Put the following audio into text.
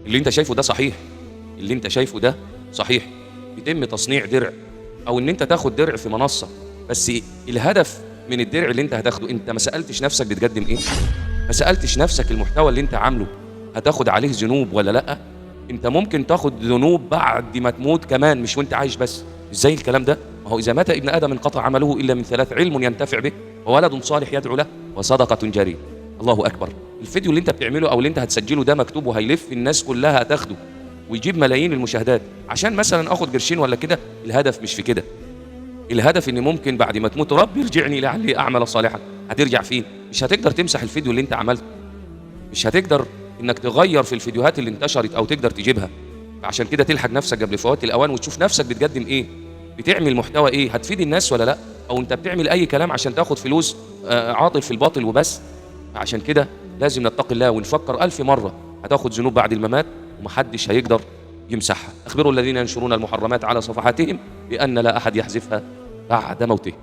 اللي انت شايفه ده صحيح، اللي انت شايفه ده صحيح، يتم تصنيع درع او ان انت تاخد درع في منصة، بس الهدف من الدرع اللي انت هتاخده، انت ما سألتش نفسك بتقدم ايه؟ ما سألتش نفسك المحتوى اللي انت عامله هتاخد عليه ذنوب ولا لا؟ انت ممكن تاخد ذنوب بعد ما تموت كمان، مش وانت عايش بس. ازاي الكلام ده؟ ما هو اذا مات ابن ادم انقطع عمله الا من ثلاث: علم ينتفع به، وولد صالح يدعو له، وصدقة جارية. الله اكبر. الفيديو اللي انت بتعمله او اللي انت هتسجله ده مكتوب وهيلف الناس كلها هتاخده ويجيب ملايين المشاهدات عشان مثلا اخد قرشين ولا كده. الهدف مش في كده. الهدف ان ممكن بعد ما تموت رب ارجعني لعلي اعمل صالحا. هترجع فين؟ مش هتقدر تمسح الفيديو اللي انت عملته، مش هتقدر انك تغير في الفيديوهات اللي انتشرت او تقدر تجيبها. فعشان كده تلحق نفسك قبل فوات الاوان وتشوف نفسك بتقدم ايه، بتعمل محتوى ايه، هتفيد الناس ولا لا، او انت بتعمل اي كلام عشان تاخد فلوس عاطل في الباطل وبس. فعشان كده لازم نتقي الله ونفكر 1000 مرة. هتاخد ذنوب بعد الممات ومحدش هيقدر يمسحها. اخبروا الذين ينشرون المحرمات على صفحاتهم بأن لا أحد يحذفها بعد موته.